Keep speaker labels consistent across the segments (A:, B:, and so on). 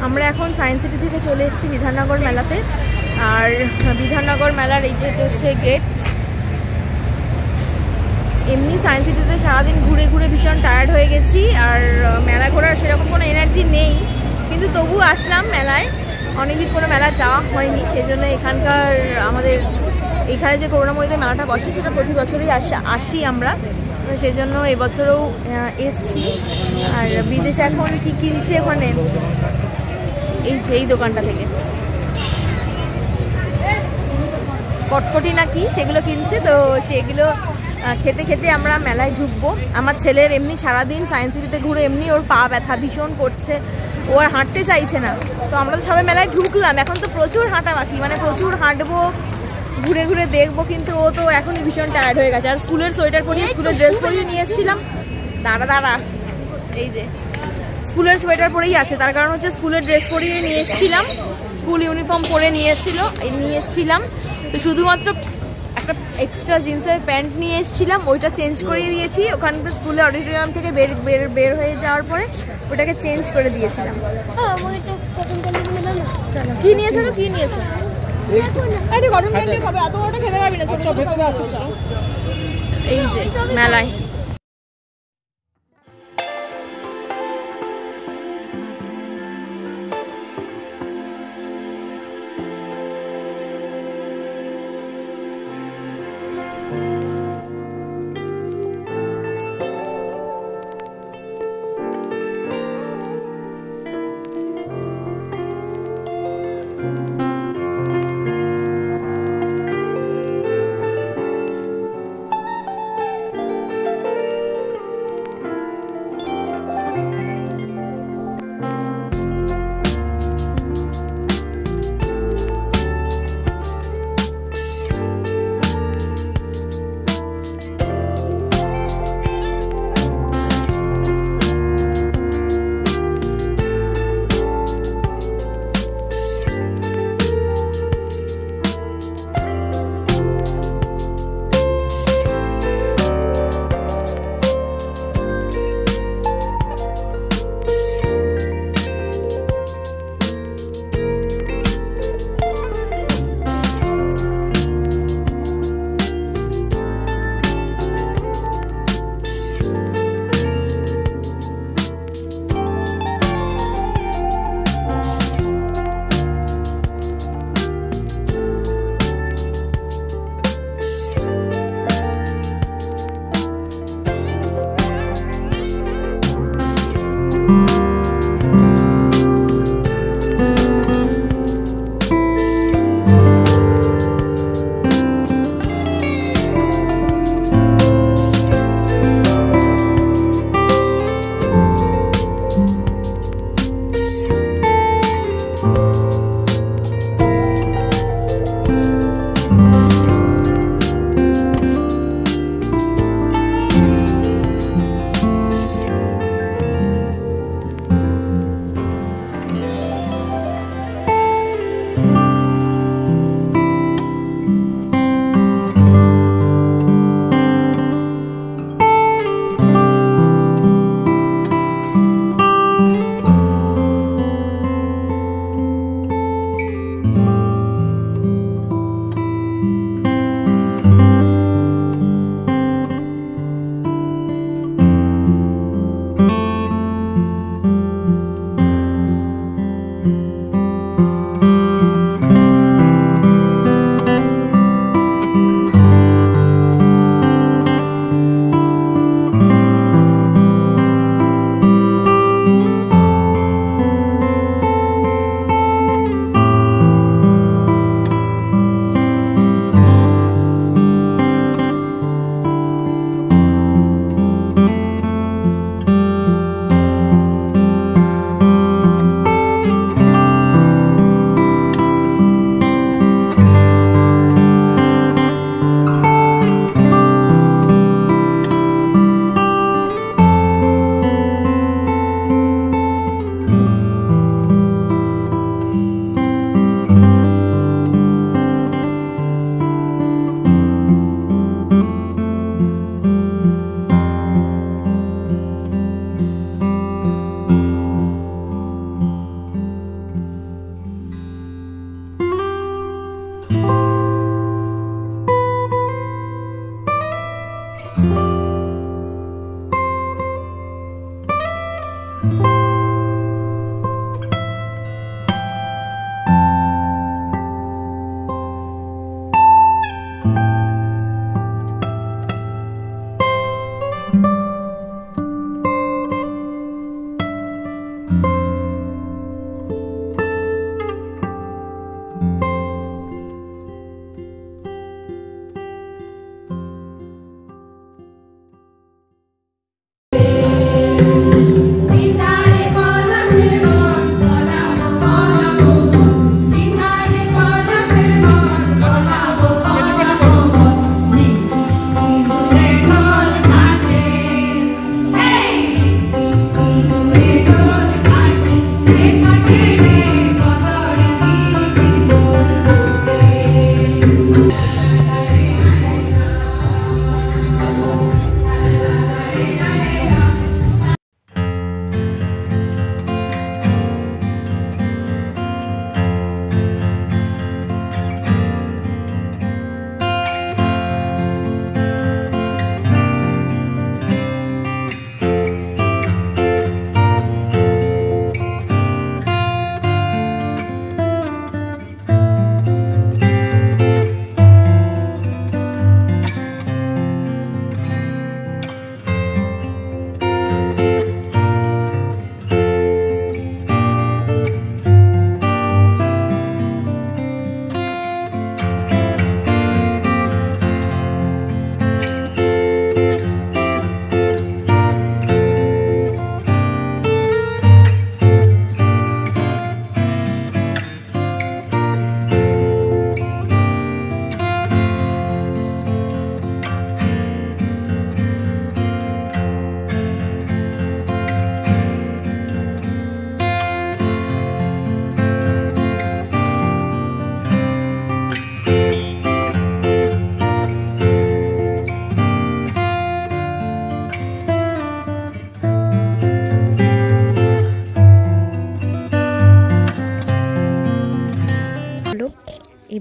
A: আমরা এখন science city থেকে চলে এসেছি বিধাননগর মেলাতে। আর বিধাননগর মেলার এই যে হচ্ছে গেট। এমনি সায়েন্স সিটিতে সারাদিন ঘুরে ঘুরে ভীষণ টায়ার্ড হয়ে গেছি, আর মেলা ঘোরার সেরকম কোনো এনার্জি নেই, কিন্তু তবু আসলাম মেলায়। অনেকদিন কোনো মেলা যাওয়া হয়নি, সেজন্য এখানকার আমাদের এখানে যে করুণাময়ীতে মেলাটা বসে সেটা প্রতি বছরই আসি আমরা, তো সেই জন্য এবছরও এসছি। আর বিদেশে এখন কি কিনছি ওখানে, এই যে এই দোকানটা থেকে কটকটি না কি সেগুলো কিনছে, তো সেগুলো খেতে খেতে আমরা মেলায় ঢুকবো। আমার ছেলের এমনি সারাদিন সায়েন্স সিটিতে ঘুরে এমনি ওর পা ব্যথা ভীষণ করছে, ও আর হাঁটতে চাইছে না। তো আমরা তো সবাই মেলায় ঢুকলাম, এখন তো প্রচুর হাঁটা বাকি, মানে প্রচুর হাঁটবো, ঘুরে ঘুরে দেখবো, কিন্তু ও তো এখন ভীষণ টায়ার্ড হয়ে গেছে। আর স্কুলের সোয়েটার পরিয়ে স্কুলের ড্রেস পরিয়ে নিয়ে এসেছিলাম, দাঁড়া এই যে স্কুলের সোয়েটার পরেই আছে, তার কারণ হচ্ছে স্কুলের ড্রেস পরিয়ে নিয়ে এসেছিলাম, স্কুল ইউনিফর্ম পরে নিয়ে এসেছিলাম, তো শুধুমাত্র একটা এক্সট্রা জিন্সের প্যান্ট নিয়ে এসেছিলাম, ওইটা চেঞ্জ করিয়ে দিয়েছি। ওখানকার স্কুলে অডিটোরিয়াম থেকে বের হয়ে যাওয়ার পরে ওটাকে চেঞ্জ করে দিয়েছিলাম। চলো কি নিয়েছো, কি নিয়েছো? কটন ক্যান্ডি খাবে, এত বড়টা খেতে পারবি না। এই যে মেলায়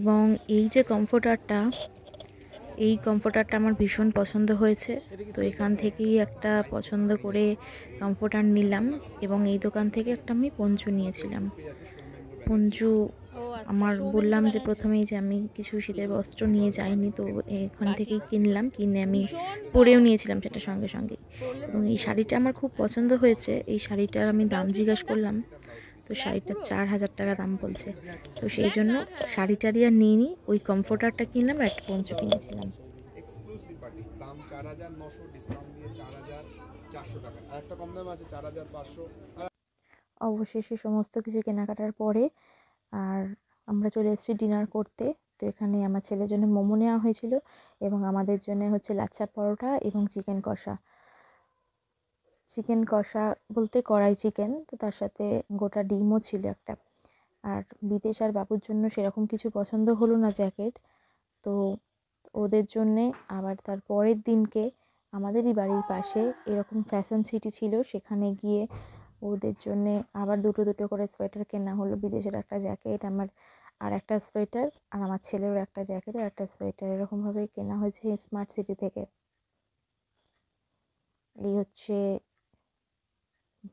A: এবং এই যে কমফোর্টারটা, এই কমফোর্টারটা আমার ভীষণ পছন্দ হয়েছে। তো এখান থেকেই একটা পছন্দ করে কমফোর্টার নিলাম এবং এই দোকান থেকে একটা আমি পঞ্চু নিয়েছিলাম। পঞ্চু আমার বললাম যে প্রথমেই যে আমি কিছু শীতের বস্ত্র নিয়ে যাইনি, তো এখান থেকেই কিনলাম, কিনে আমি পরেও নিয়েছিলাম সেটা সঙ্গে সঙ্গে। এবং এই শাড়িটা আমার খুব পছন্দ হয়েছে। এই শাড়িটার আমি দাম জিজ্ঞাসা করলাম, তো শাড়িটা 4000 টাকা দাম বলছে। তো সেই জন্য শাড়িটারই আর নিইনি, ওই কমফোর্টারটা কিনলাম আর একটা পঞ্চু কিনেছিলাম।
B: দাম 4900, ডিসকাউন্ট দিয়ে 4400 টাকা, আর একটা কম দাম আছে 4500।
A: অবশেষে সমস্ত কিছু কেনাকাটার পরে আর আমরা চলে এসেছি ডিনার করতে। তো এখানে আমার ছেলের জন্য মোমো নেওয়া হয়েছিল এবং আমাদের জন্য হচ্ছে লাচ্ছা পরোটা এবং চিকেন কষা। চিকেন কষা বলতে কড়াই চিকেন, তো তার সাথে গোটা ডিমও ছিল একটা। আর বিদেশ আর বাবুর জন্য সেরকম কিছু পছন্দ হলো না জ্যাকেট, তো ওদের জন্যে আবার তার পরের দিনকে আমাদেরই বাড়ির পাশে এরকম ফ্যাশন সিটি ছিল, সেখানে গিয়ে ওদের জন্যে আবার দুটো দুটো করে সোয়েটার কেনা হলো। বিদেশের একটা জ্যাকেট, আমার আর একটা সোয়েটার, আর আমার ছেলেরও একটা জ্যাকেট আর একটা সোয়েটার, এরকমভাবে কেনা হয়েছে স্মার্ট সিটি থেকে। এই হচ্ছে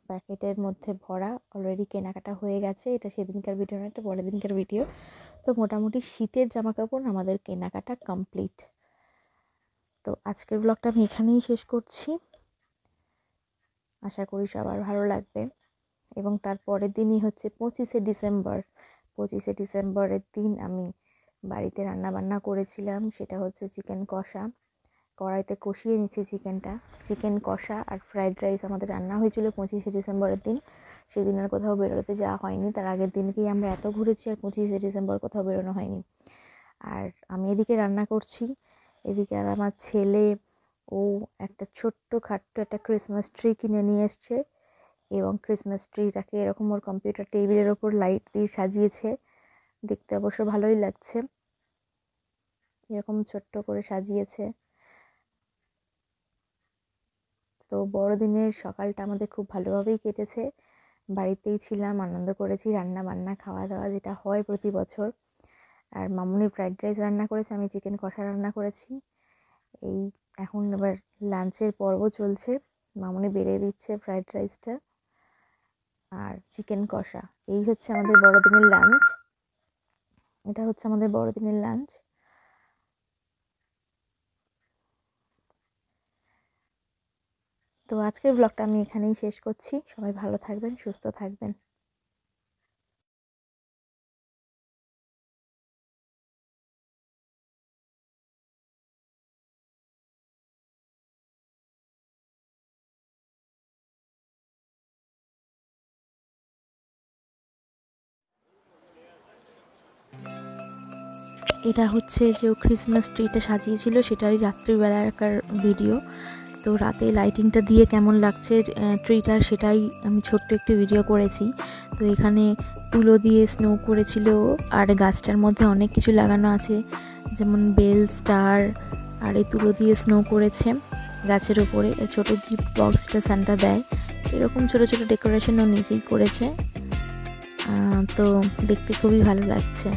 A: প্যাকেটের মধ্যে ভরা, অলরেডি কেনাকাটা হয়ে গেছে। এটা সেদিনকার ভিডিও না, এটা পরের দিনকার ভিডিও। তো মোটামুটি শীতের জামা কাপড় আমাদের কেনাকাটা কমপ্লিট। তো আজকের ব্লগটা আমি এখানেই শেষ করছি, আশা করি সবার ভালো লাগবে। এবং তার পরের দিনই হচ্ছে 25শে ডিসেম্বর। 25শে ডিসেম্বরের দিন আমি বাড়িতে রান্নাবান্না করেছিলাম, সেটা হচ্ছে চিকেন কষা। কড়াইতে কষিয়ে নিচ্ছি চিকেনটা। চিকেন কষা আর ফ্রাইড রাইস আমাদের রান্না হয়েছিল 25শে ডিসেম্বরের দিন। সেদিন আর কোথাও বেরোতে যাওয়া হয়নি, তার আগের দিনকেই আমরা এত ঘুরেছি আর 25শে ডিসেম্বর কোথাও বেরোনো হয়নি। আর আমি এদিকে রান্না করছি, এদিকে আর আমার ছেলে ও একটা ছোট্ট খাট্ট একটা ক্রিসমাস ট্রি কিনে নিয়ে এসছে এবং ক্রিসমাস ট্রিটাকে এরকম ওর কম্পিউটার টেবিলের ওপর লাইট দিয়ে সাজিয়েছে। দেখতে অবশ্য ভালোই লাগছে, এরকম ছোট্ট করে সাজিয়েছে। তো বড়দিনের সকালটা আমাদের খুব ভালোভাবেই কেটেছে, বাড়িতেই ছিলাম, আনন্দ করেছি, রান্না বান্না খাওয়া দাওয়া যেটা হয় প্রতি বছর। আর মামুনি ফ্রাইড রাইস রান্না করেছে, আমি চিকেন কষা রান্না করেছি। এই এখন এবার লাঞ্চের পর্ব চলছে, মামুনি বেড়ে দিচ্ছে ফ্রাইড রাইসটা আর চিকেন কষা। এই হচ্ছে আমাদের বড়দিনের লাঞ্চ, এটা হচ্ছে আমাদের বড়দিনের লাঞ্চ। তো আজকের ব্লগটা আমি এখানেই শেষ করছি। সবাই ভালো থাকবেন, সুস্থ থাকবেন। এটা হচ্ছে যে ক্রিসমাস ট্রিটা সাজিয়েছিল সেটারই রাত্রিবেলাকার ভিডিও। তো রাতে লাইটিংটা দিয়ে কেমন লাগছে ট্রিটার, সেটাই আমি ছোট্ট একটি ভিডিও করেছি। তো এখানে তুলো দিয়ে স্নো করেছিল আর গাছটার মধ্যে অনেক কিছু লাগানো আছে, যেমন বেল, স্টার, আর এই তুলো দিয়ে স্নো করেছে গাছের ওপরে। ছোটো গিফট বক্সটা সান্টা দেয়, এরকম ছোটো ছোটো ডেকোরেশনও নিজেই করেছে। তো দেখতে খুবই ভালো লাগছে।